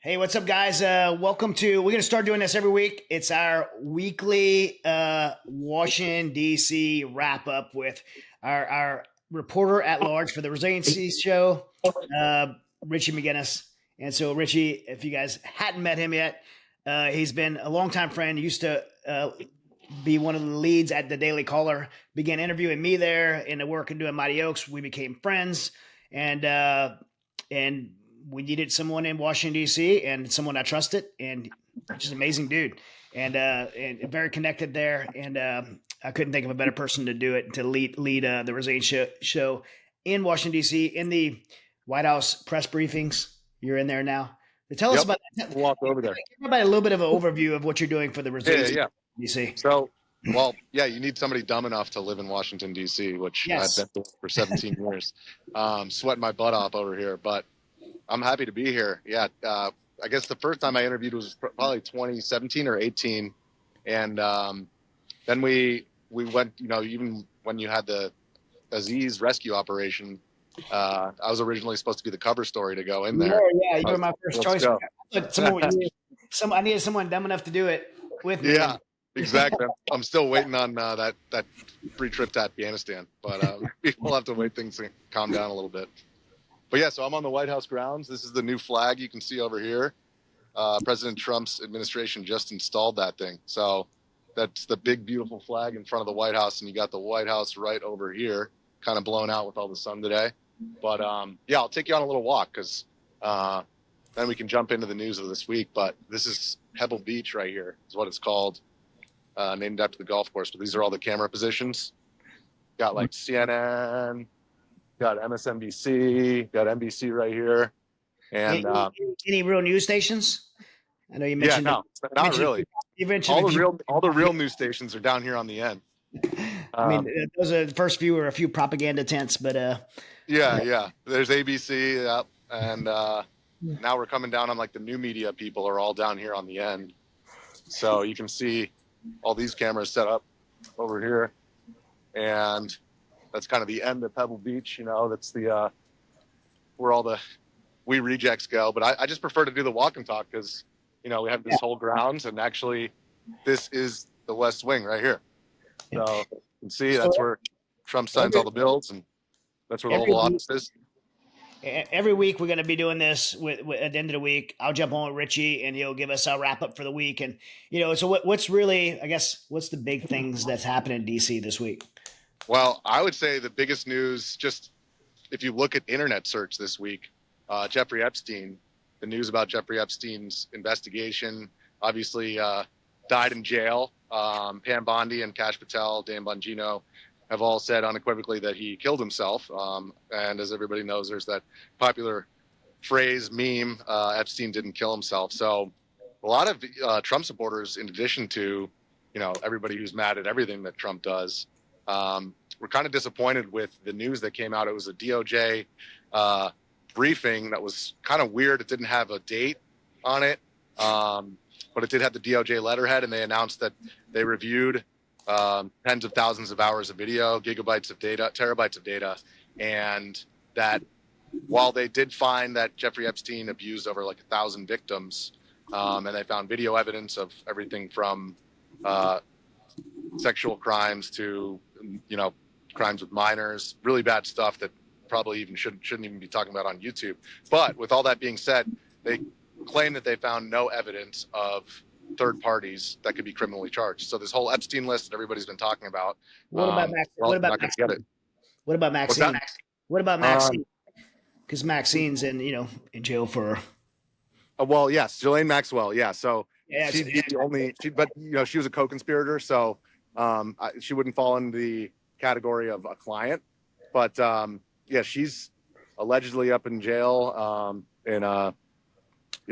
Hey, what's up, guys? Welcome to. We're gonna start doing this every week. It's our weekly Washington D.C. wrap up with our reporter at large for the Resiliency Show, uh, Richie McGinniss. And so, Richie, if you guys hadn't met him yet, he's been a longtime friend. He used to be one of the leads at the Daily Caller. Began interviewing me there in the work and doing Mighty Oaks. We became friends, and we needed someone in Washington D.C. and someone I trusted, and just an amazing dude, and very connected there. And I couldn't think of a better person to do it, to lead the Resilience show in Washington D.C. in the White House press briefings. You're in there now. Tell us about that. Walk over there. Give everybody a little bit of an overview of what you're doing for the Resilience D.C. So, you need somebody dumb enough to live in Washington D.C., which I've been doing for 17 years. Sweating my butt off over here, but I'm happy to be here. Yeah, I guess the first time I interviewed was probably 2017 or 18, and then we went. Even when you had the Aziz rescue operation, I was originally supposed to be the cover story to go in there. Yeah, you were my first choice. I needed someone dumb enough to do it with me. Yeah, exactly. I'm still waiting on that free trip to Afghanistan, but we'll have to wait things to calm down a little bit. But yeah, so I'm on the White House grounds. This is the new flag you can see over here. President Trump's administration just installed that thing. So that's the big, beautiful flag in front of the White House. And you got the White House right over here, kind of blown out with all the sun today. But I'll take you on a little walk because then we can jump into the news of this week. But this is Pebble Beach right here is what it's called, named after the golf course. But these are all the camera positions. Got like CNN. Got MSNBC, got NBC right here, and any real news stations? I know you mentioned. Yeah, no, not really. You mentioned all the real news stations are down here on the end. I mean, those are the first few are a few propaganda tents, but yeah. There's ABC, and now we're coming down on like the new media people are all down here on the end, so you can see all these cameras set up over here, and that's kind of the end of Pebble Beach. That's the where all the we rejects go. But I just prefer to do the walk and talk because we have this whole grounds, and actually this is the West Wing right here. So you can see that's where Trump signs all the bills, and that's where the Oval Office is. Every week we're going to be doing this with at the end of the week. I'll jump on with Richie and he'll give us a wrap up for the week. And so what's really, I guess, what's the big things that's happening in DC this week? Well, I would say the biggest news, just if you look at internet search this week, Jeffrey Epstein, the news about Jeffrey Epstein's investigation, obviously died in jail. Pam Bondi and Kash Patel, Dan Bongino have all said unequivocally that he killed himself. And as everybody knows, there's that popular phrase, meme, Epstein didn't kill himself. So a lot of Trump supporters, in addition to, everybody who's mad at everything that Trump does, we're kind of disappointed with the news that came out. It was a DOJ briefing that was kind of weird. It didn't have a date on it, but it did have the DOJ letterhead, and they announced that they reviewed tens of thousands of hours of video, gigabytes of data, terabytes of data, and that while they did find that Jeffrey Epstein abused over like 1,000 victims, and they found video evidence of everything from sexual crimes to crimes with minors, really bad stuff that probably even shouldn't even be talking about on YouTube. But with all that being said, they claim that they found no evidence of third parties that could be criminally charged. So this whole Epstein list that everybody's been talking about. What about Maxine? What about Maxine? What about Maxine? Because Maxine's in jail for. Yes, Ghislaine Maxwell. Yeah, so she'd be the only. She was a co-conspirator, so she wouldn't fall in the category of a client. But she's allegedly up in jail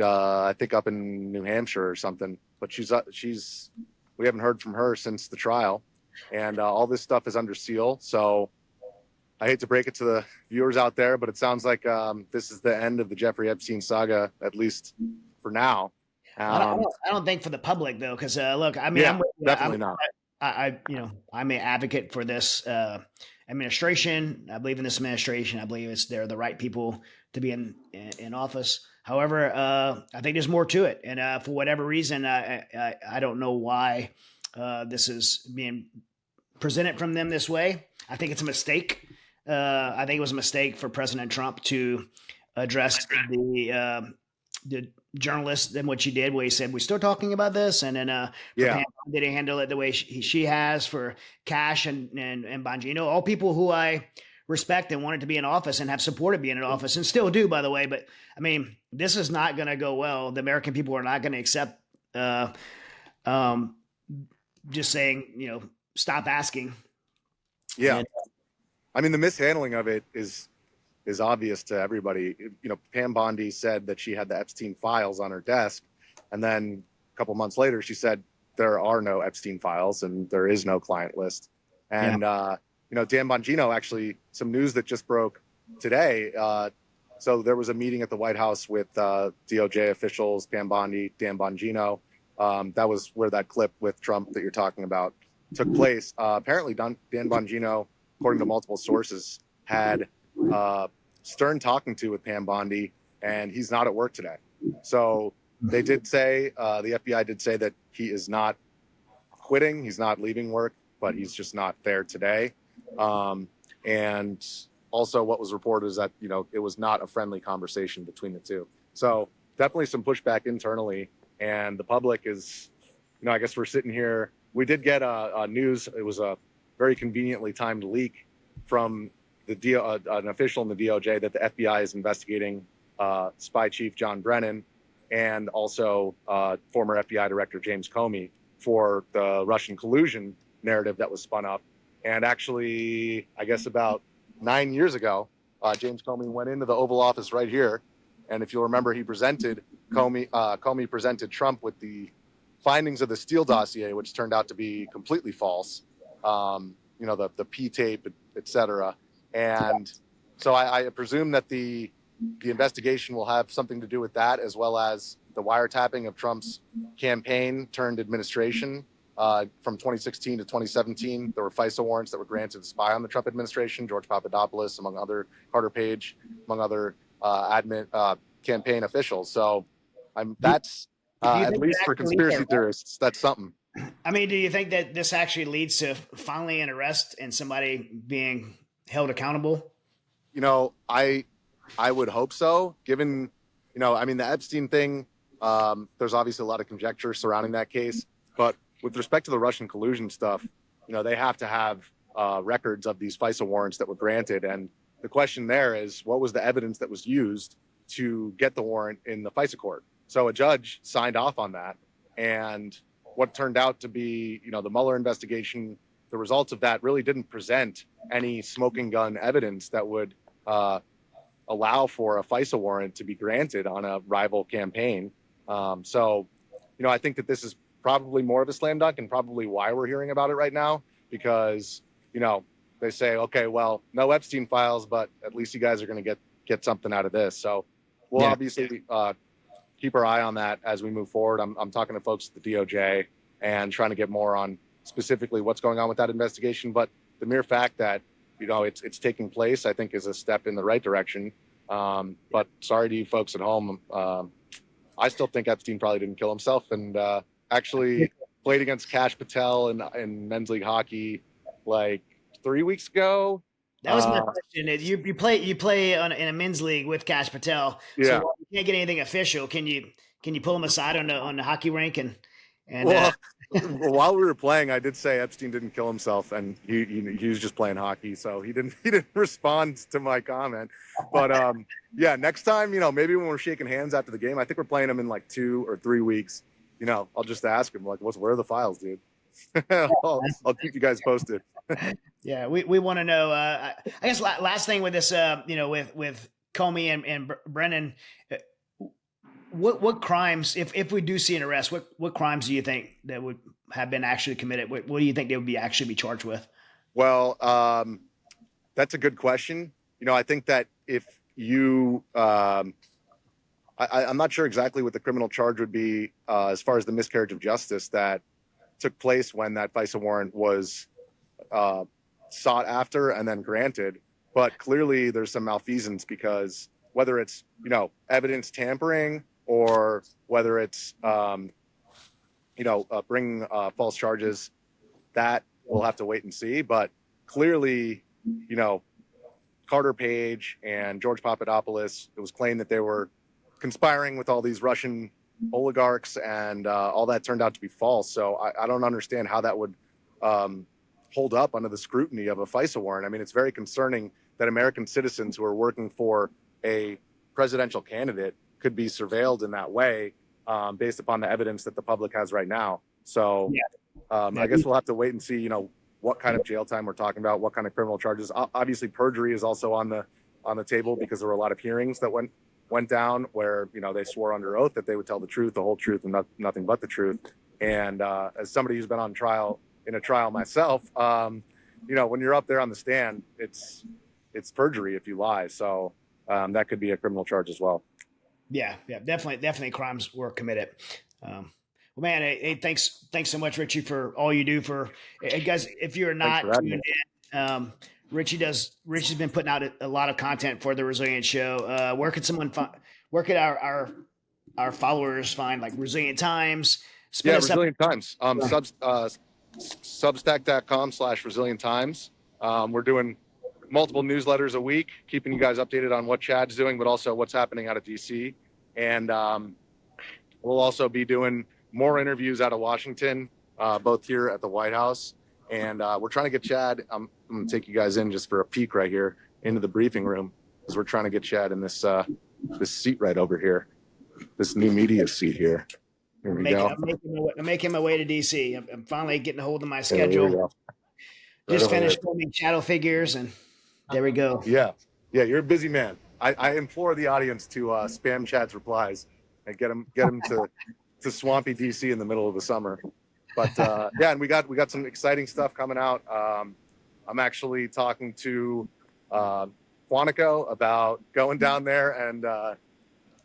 I think up in New Hampshire or something. But we haven't heard from her since the trial, and all this stuff is under seal. So I hate to break it to the viewers out there, but it sounds like this is the end of the Jeffrey Epstein saga, at least for now. I don't think for the public though, because look, I mean, definitely not. I'm an advocate for this administration. I believe in this administration. I believe they're the right people to be in office. However, I think there's more to it, and for whatever reason, I don't know why this is being presented from them this way. I think it's a mistake. I think it was a mistake for President Trump to address the journalist than what she did, where he said, we're still talking about this. And then for Pam, did he handle it the way she has for Cash and Bongino, all people who I respect and wanted to be in office and have supported being in office and still do, by the way. But I mean, this is not going to go well. The American people are not going to accept just saying, stop asking. Yeah. And, I mean, the mishandling of it is obvious to everybody. Pam Bondi said that she had the Epstein files on her desk. And then a couple months later, she said there are no Epstein files and there is no client list. And, Dan Bongino, actually, some news that just broke today. So there was a meeting at the White House with DOJ officials, Pam Bondi, Dan Bongino. That was where that clip with Trump that you're talking about took place. Apparently, Dan Bongino, according to multiple sources, had stern talking to with Pam Bondi, and he's not at work today. So they did say, the FBI did say that he is not quitting. He's not leaving work, but he's just not there today. And also what was reported is that, it was not a friendly conversation between the two. So definitely some pushback internally, and the public is, I guess we're sitting here. We did get a news. It was a very conveniently timed leak from an official in the DOJ that the FBI is investigating spy chief John Brennan and also former FBI director James Comey for the Russian collusion narrative that was spun up. And actually, I guess about 9 years ago, James Comey went into the Oval Office right here. And if you'll remember, he presented Comey presented Trump with the findings of the Steele dossier, which turned out to be completely false. The P tape, et cetera. And so I presume that the investigation will have something to do with that, as well as the wiretapping of Trump's campaign turned administration. From 2016 to 2017, there were FISA warrants that were granted to spy on the Trump administration, George Papadopoulos, among other, Carter Page, among other campaign officials. So that's at least for conspiracy theorists, that's something. I mean, do you think that this actually leads to finally an arrest and somebody being held accountable? I would hope so, given, the Epstein thing, there's obviously a lot of conjecture surrounding that case, but with respect to the Russian collusion stuff, they have to have records of these FISA warrants that were granted. And the question there is, what was the evidence that was used to get the warrant in the FISA court? So a judge signed off on that. And what turned out to be, the Mueller investigation, the results of that really didn't present any smoking gun evidence that would allow for a FISA warrant to be granted on a rival campaign. So I think that this is probably more of a slam dunk, and probably why we're hearing about it right now, because, they say, okay, well, no Epstein files, but at least you guys are going to get something out of this. So we'll obviously keep our eye on that as we move forward. I'm talking to folks at the DOJ and trying to get more on specifically what's going on with that investigation. But the mere fact that, it's taking place, I think, is a step in the right direction. But sorry to you folks at home. I still think Epstein probably didn't kill himself, and actually played against Kash Patel in men's league hockey like 3 weeks ago. That was my question. You play in a men's league with Kash Patel. Yeah. So you can't get anything official. Can you pull him aside on the hockey rink and well, while we were playing, I did say Epstein didn't kill himself, and he was just playing hockey, so he didn't respond to my comment. But next time, maybe when we're shaking hands after the game, I think we're playing him in like 2 or 3 weeks. I'll just ask him, like, where are the files, dude? I'll keep you guys posted. Yeah, we want to know. I guess last thing with this, with Comey and Brennan, what crimes, if we do see an arrest, what crimes do you think that would have been actually committed? What do you think they would actually be charged with? Well, that's a good question. I think that if you, I'm not sure exactly what the criminal charge would be as far as the miscarriage of justice that took place when that FISA warrant was sought after and then granted. But clearly there's some malfeasance, because whether it's, evidence tampering or whether it's, bringing false charges, that we'll have to wait and see. But clearly, Carter Page and George Papadopoulos, it was claimed that they were conspiring with all these Russian oligarchs, and all that turned out to be false. So I don't understand how that would hold up under the scrutiny of a FISA warrant. I mean, it's very concerning that American citizens who are working for a presidential candidate could be surveilled in that way, based upon the evidence that the public has right now. So I guess we'll have to wait and see, what kind of jail time we're talking about, what kind of criminal charges. Obviously, perjury is also on the table, because there were a lot of hearings that went down where, they swore under oath that they would tell the truth, the whole truth, and nothing but the truth. And as somebody who's been on trial, in a trial myself, when you're up there on the stand, it's perjury if you lie. So that could be a criminal charge as well. Yeah, definitely crimes were committed. Well, man, hey, thanks so much, Richie, for all you do for guys. If you're not tuned in, Richie's been putting out a lot of content for the Resilient Show. Where could our followers find, like, Resilient Times? Resilient Times. Substack.com/Resilient Times. We're doing multiple newsletters a week, keeping you guys updated on what Chad's doing, but also what's happening out of DC. And we'll also be doing more interviews out of Washington, both here at the White House. And we're trying to get Chad. I'm going to take you guys in just for a peek right here into the briefing room, because we're trying to get Chad in this seat right over here, this new media seat here. Here we go. I'm making my way to DC. I'm finally getting a hold of my schedule. Just finished filming shadow figures, and there we go. Yeah, you're a busy man. I implore the audience to spam Chad's replies and get him to swampy DC in the middle of the summer. But and we got some exciting stuff coming out. I'm actually talking to Quantico about going down there, and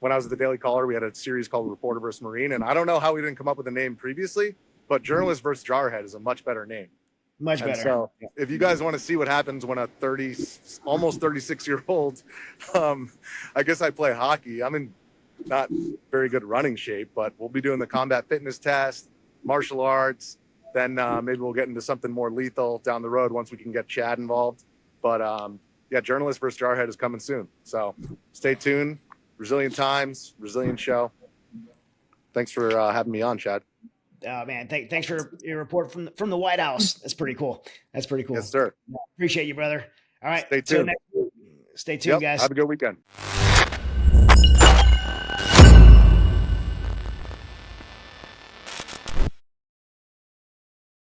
when I was at the Daily Caller, we had a series called Reporter vs. Marine, and I don't know how we didn't come up with a name previously, but Journalist vs. Jarhead is a much better name. Much better. And so if you guys want to see what happens when a almost 36-year-old, I guess I play hockey. I'm in not very good running shape, but we'll be doing the combat fitness test, martial arts. Then maybe we'll get into something more lethal down the road once we can get Chad involved. But Journalist vs. Jarhead is coming soon. So stay tuned. Resilient Times, Resilient Show. Thanks for having me on, Chad. Oh, man, thanks for your report from the White House. That's pretty cool. Yes, sir. Appreciate you, brother. All right. Stay tuned. Stay tuned, guys. Have a good weekend.